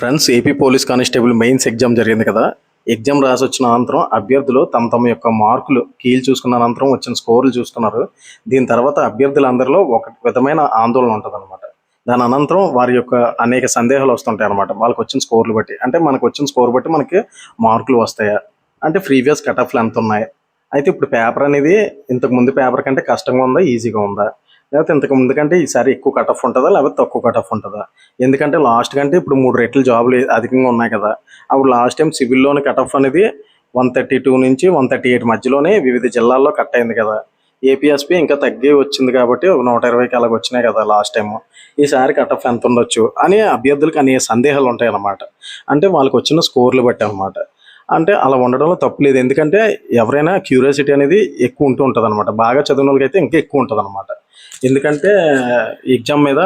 Friends, AP police constable mains exam జరిగింది కదా. Exam రాసి వచ్చిన అనంతరం అభ్యర్థులు తమ యొక్క మార్కులు కీలు చూసుకున్న అనంతరం వచ్చిన స్కోర్లు చూస్తున్నారు. దీని తర్వాత అభ్యర్థులందరిలో ఒక విధమైన ఆందోళన ఉంటుంది అనమాట. దాని అనంతరం వారి యొక్క అనేక సందేహాలు వస్తుంటాయి అనమాట. వాళ్ళకి వచ్చిన స్కోర్లు బట్టి, అంటే మనకు వచ్చిన స్కోర్ బట్టి మనకి మార్కులు వస్తాయా, అంటే ప్రీవియస్ కట్ ఆఫ్లు ఎంత ఉన్నాయి, అయితే ఇప్పుడు పేపర్ అనేది ఇంతకు ముందు పేపర్ కంటే కష్టంగా ఉందా, ఈజీగా ఉందా, లేకపోతే ఇంతకు ముందు కంటే ఈసారి ఎక్కువ కట్ ఆఫ్ ఉంటుందా, లేకపోతే తక్కువ కట్ ఆఫ్ ఉంటుందా. ఎందుకంటే లాస్ట్ కంటే ఇప్పుడు 3 రెట్లు జాబులు అధికంగా ఉన్నాయి కదా. అప్పుడు లాస్ట్ టైం సివిల్లోని కట్ ఆఫ్ అనేది 132 నుంచి 138 మధ్యలోనే వివిధ జిల్లాల్లో కట్ అయింది కదా. ఏపీఎస్పీ ఇంకా తగ్గి వచ్చింది కాబట్టి 120కి అలాగ వచ్చినాయి కదా లాస్ట్ టైం. ఈసారి కట్ ఆఫ్ ఎంత ఉండొచ్చు అని అభ్యర్థులకు అనేక సందేహాలు ఉంటాయి అన్నమాట. అంటే వాళ్ళకి వచ్చిన స్కోర్లు బట్టి అనమాట. అంటే అలా ఉండడంలో తప్పు లేదు. ఎందుకంటే ఎవరైనా క్యూరియాసిటీ అనేది ఎక్కువ ఉంటుంది అనమాట. బాగా చదివిన వాళ్ళకైతే ఇంకా ఎక్కువ ఉంటుంది అనమాట. ఎందుకంటే ఎగ్జామ్ మీద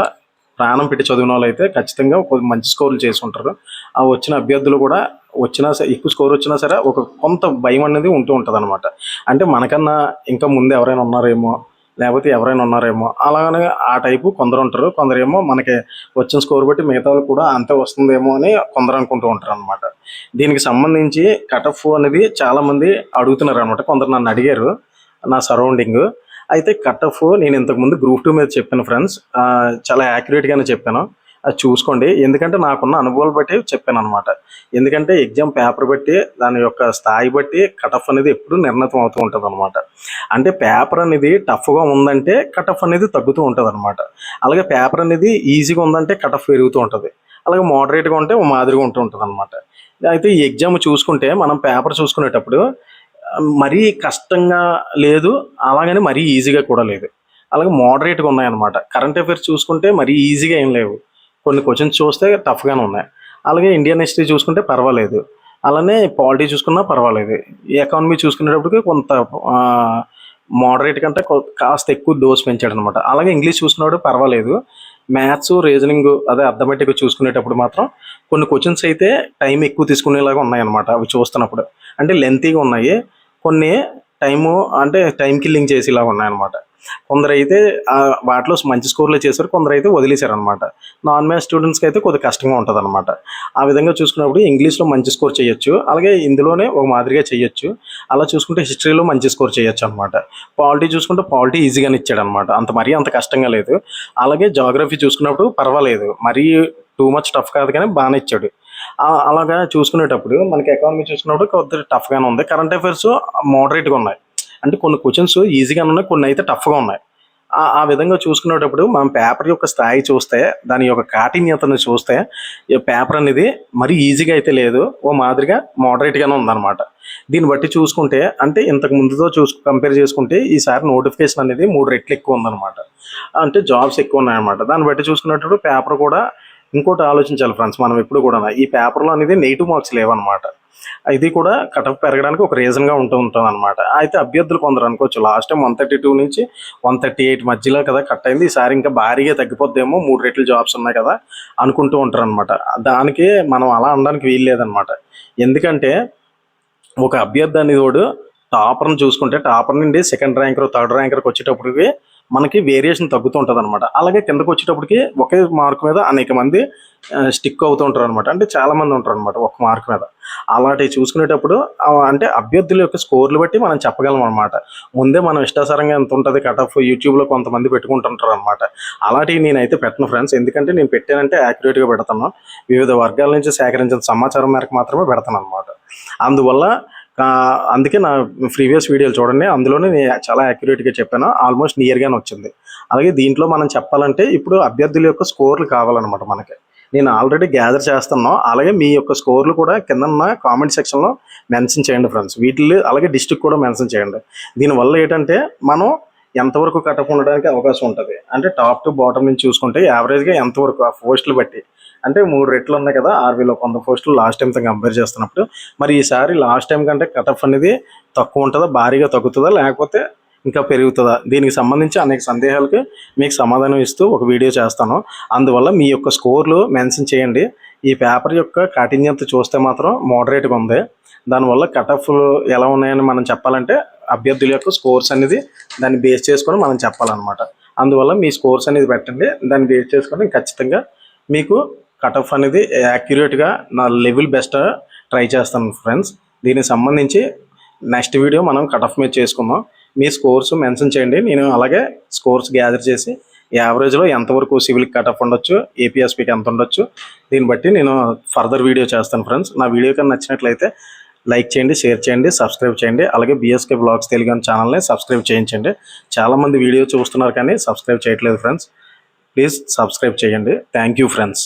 ప్రాణం పెట్టి చదివిన వాళ్ళు అయితే ఖచ్చితంగా మంచి స్కోర్లు చేసి ఉంటారు. ఆ వచ్చిన అభ్యర్థులు కూడా వచ్చినా సరే, ఎక్కువ స్కోర్ వచ్చినా సరే ఒక కొంత భయం అనేది ఉంటుంది అనమాట. అంటే మనకన్నా ఇంకా ముందు ఎవరైనా ఉన్నారేమో, లేకపోతే ఎవరైనా ఉన్నారేమో అలాగనే ఆ టైపు కొందరు ఉంటారు. కొందరేమో మనకి వచ్చిన స్కోర్ బట్టి మిగతా వాళ్ళు కూడా అంతే వస్తుందేమో అని కొందరు అనుకుంటూ ఉంటారు అనమాట. దీనికి సంబంధించి కట్ ఆఫ్ అనేది చాలామంది అడుగుతున్నారు అనమాట. కొందరు నన్ను అడిగారు నా సరౌండింగ్. అయితే కట్ ఆఫ్ నేను ఇంతకుముందు గ్రూప్ 2 మీద చెప్పాను ఫ్రెండ్స్. చాలా యాక్యురేట్గానే చెప్పాను. అది చూసుకోండి. ఎందుకంటే నాకున్న అనుభవాలు బట్టి చెప్పాను అనమాట. ఎందుకంటే ఎగ్జామ్ పేపర్ బట్టి, దాని యొక్క స్థాయి బట్టి కట్ ఆఫ్ అనేది ఎప్పుడు నిర్ణీతం అవుతూ ఉంటుంది అనమాట. అంటే పేపర్ అనేది టఫ్గా ఉందంటే కట్ ఆఫ్ అనేది తగ్గుతూ ఉంటుంది అనమాట. అలాగే పేపర్ అనేది ఈజీగా ఉందంటే కట్ ఆఫ్ పెరుగుతూ ఉంటుంది. అలాగే మోడరేట్గా ఉంటే మాదిరిగా ఉంటూ ఉంటుంది అనమాట. అయితే ఈ ఎగ్జామ్ చూసుకుంటే మనం పేపర్ చూసుకునేటప్పుడు మరీ కష్టంగా లేదు, అలాగని మరీ ఈజీగా కూడా లేదు. అలాగే మోడరేట్గా ఉన్నాయన్నమాట. కరెంట్ అఫైర్స్ చూసుకుంటే మరీ ఈజీగా ఏం లేవు. కొన్ని క్వశ్చన్స్ చూస్తే టఫ్గానే ఉన్నాయి. అలాగే ఇండియన్ హిస్టరీ చూసుకుంటే పర్వాలేదు. అలానే పాలిటీ చూసుకున్నా పర్వాలేదు. ఎకానమీ చూసుకునేటప్పటికి కొంత మోడరేట్ కంటే కాస్త ఎక్కువ డోస్ పెంచాడు అనమాట. అలాగే ఇంగ్లీష్ చూసుకున్నప్పుడు పర్వాలేదు. మ్యాథ్స్, రీజనింగ్ అదే అర్థమెటిక్ చూసుకునేటప్పుడు మాత్రం కొన్ని క్వశ్చన్స్ అయితే టైం ఎక్కువ తీసుకునేలాగా ఉన్నాయన్నమాట. అవి చూస్తున్నప్పుడు అంటే లెంతీగా ఉన్నాయి. కొన్ని టైం కిల్లింగ్ చేసేలాగా ఉన్నాయన్నమాట. కొందరైతే వాటిలో మంచి స్కోర్లు చేశారు, కొందరైతే వదిలేశారు అనమాట. నాన్ మ్యాథ్స్ స్టూడెంట్స్కి అయితే కొద్దిగా కష్టంగా ఉంటుంది అనమాట. ఆ విధంగా చూసుకున్నప్పుడు ఇంగ్లీష్లో మంచి స్కోర్ చేయొచ్చు, అలాగే ఇందులోనే ఒక మాదిరిగా చేయొచ్చు. అలా చూసుకుంటే హిస్టరీలో మంచి స్కోర్ చేయొచ్చు అనమాట. పాలిటీ చూసుకుంటే పాలిటీ ఈజీగానే ఇచ్చాడు అనమాట. అంత కష్టంగా లేదు. అలాగే జాగ్రఫీ చూసుకున్నప్పుడు పర్వాలేదు, మరీ టూ మచ్ టఫ్ కాదు కానీ బాగానే ఇచ్చాడు. అలాగా చూసుకునేటప్పుడు మనకి ఎకానమీ చూసుకున్నప్పుడు కొద్దిగా టఫ్గానే ఉంది. కరెంట్ అఫైర్స్ మోడరేట్గా ఉన్నాయి. అంటే కొన్ని క్వశ్చన్స్ ఈజీగా ఉన్నాయి, కొన్ని అయితే టఫ్గా ఉన్నాయి. ఆ విధంగా చూసుకునేటప్పుడు మనం పేపర్ యొక్క స్థాయి చూస్తే, దాని యొక్క కాఠిన్యతను చూస్తే, ఈ పేపర్ అనేది మరీ ఈజీగా అయితే లేదు, ఓ మాదిరిగా మోడరేట్గానే ఉందన్నమాట. దీన్ని బట్టి చూసుకుంటే అంటే ఇంతకు ముందుతో కంపేర్ చేసుకుంటే ఈసారి నోటిఫికేషన్ అనేది 3 రెట్లు ఎక్కువ ఉందన్నమాట. అంటే జాబ్స్ ఎక్కువ ఉన్నాయన్నమాట. దాన్ని బట్టి చూసుకునేటప్పుడు పేపర్ కూడా ఇంకోటి ఆలోచించాలి ఫ్రెండ్స్. మనం ఎప్పుడు కూడా ఈ పేపర్లో అనేది నెగిటివ్ మార్క్స్ లేవన్నమాట. ఇది కూడా కట్ ఆఫ్ పెరగడానికి ఒక రీజన్గా ఉంటుంది అనమాట. అయితే అభ్యర్థులు కొందరు అనుకోవచ్చు, లాస్ట్ టైం 132 నుంచి 138 మధ్యలో కదా కట్ అయింది, ఈసారి ఇంకా భారీగా తగ్గిపోద్దేమో, 3 రెట్లు జాబ్స్ ఉన్నాయి కదా అనుకుంటూ ఉంటారు అనమాట. దానికి మనం అలా అనడానికి వీలు లేదనమాట. ఎందుకంటే ఒక అభ్యర్థి అనేది టాపర్ని చూసుకుంటే, టాపర్ నుండి సెకండ్ ర్యాంకర్, థర్డ్ ర్యాంకర్కి వచ్చేటప్పటికి మనకి వేరియేషన్ తగ్గుతూ ఉంటుంది అనమాట. అలాగే కిందకు వచ్చేటప్పటికి ఒకే మార్క్ మీద అనేక మంది స్టిక్ అవుతూ ఉంటారు అనమాట. అంటే చాలామంది ఉంటారు అనమాట ఒక మార్క్ మీద. అలాంటివి చూసుకునేటప్పుడు అంటే అభ్యర్థుల యొక్క స్కోర్లు బట్టి మనం చెప్పగలం అనమాట. ముందే మనం ఇష్టాసారంగా ఎంత ఉంటుంది కట్ ఆఫ్ యూట్యూబ్లో కొంతమంది పెట్టుకుంటుంటారు అనమాట. అలాంటివి నేనైతే పెట్టను ఫ్రెండ్స్. ఎందుకంటే నేను పెట్టానంటే యాక్యురేట్గా పెడతాను. వివిధ వర్గాల నుంచి సేకరించిన సమాచారం మేరకు మాత్రమే పెడతాను అనమాట. అందువల్ల అందుకే నా ప్రీవియస్ వీడియోలు చూడండి, అందులోనే నేను చాలా యాక్యురేట్గా చెప్పాను. ఆల్మోస్ట్ నియర్గానే వచ్చింది. అలాగే దీంట్లో మనం చెప్పాలంటే ఇప్పుడు అభ్యర్థుల యొక్క స్కోర్లు కావాలన్నమాట మనకి. నేను ఆల్రెడీ గ్యాదర్ చేస్తున్నాను. అలాగే మీ యొక్క స్కోర్లు కూడా కింద కామెంట్ సెక్షన్లో మెన్షన్ చేయండి ఫ్రెండ్స్. వీటిల్లో అలాగే డిస్ట్రిక్ట్ కూడా మెన్షన్ చేయండి. దీనివల్ల ఏంటంటే మనం ఎంతవరకు కట్ ఆఫ్ ఉండడానికి అవకాశం ఉంటుంది, అంటే టాప్ టు బాటమ్ నుంచి చూసుకుంటే యావరేజ్గా ఎంతవరకు ఆ పోస్టులు బట్టి. అంటే 3 రెట్లు ఉన్నాయి కదా, 6,100 పోస్టులు లాస్ట్ టైంతో కంపేర్ చేస్తున్నప్పుడు. మరి ఈసారి లాస్ట్ టైం కంటే కట్ ఆఫ్ అనేది తక్కువ ఉంటుందా, భారీగా తగ్గుతుందా, లేకపోతే ఇంకా పెరుగుతుందా? దీనికి సంబంధించి అనేక సందేహాలకి మీకు సమాధానం ఇస్తూ ఒక వీడియో చేస్తాను. అందువల్ల మీ యొక్క స్కోర్లు మెన్షన్ చేయండి. ఈ పేపర్ యొక్క కాఠిన్యత చూస్తే మాత్రం మోడరేట్గా ఉంది. దానివల్ల కట్ ఆఫ్లు ఎలా ఉన్నాయని మనం చెప్పాలంటే అభ్యర్థుల యొక్క స్కోర్స్ అనేది దాన్ని బేస్ చేసుకొని మనం చెప్పాలన్నమాట. అందువల్ల మీ స్కోర్స్ అనేది పెట్టండి. దాన్ని బేస్ చేసుకొని ఖచ్చితంగా మీకు కట్ ఆఫ్ అనేది యాక్యురేట్గా నా లెవెల్ బెస్ట్ ట్రై చేస్తాను ఫ్రెండ్స్. దీనికి సంబంధించి నెక్స్ట్ వీడియో మనం కట్ ఆఫ్ మీద చేసుకుందాం. మీ స్కోర్స్ మెన్షన్ చేయండి, నేను అలాగే స్కోర్స్ గ్యాదర్ చేసి యావరేజ్లో ఎంతవరకు సివిల్కి కట్ ఆఫ్ ఉండొచ్చు, ఏపీఎస్పీకి ఎంత ఉండొచ్చు, దీన్ని బట్టి నేను ఫర్దర్ వీడియో చేస్తాను ఫ్రెండ్స్. నా వీడియో కన్నా నచ్చినట్లయితే లైక్ చేయండి, షేర్ చేయండి, సబ్స్క్రైబ్ చేయండి. అలాగే బీఎస్కే బ్లాగ్స్ తెలుగు అనే ఛానల్ని సబ్స్క్రైబ్ చేయించండి. చాలామంది వీడియో చూస్తున్నారు కానీ సబ్స్క్రైబ్ చేయట్లేదు ఫ్రెండ్స్. ప్లీజ్ సబ్స్క్రైబ్ చేయండి. Thank you friends.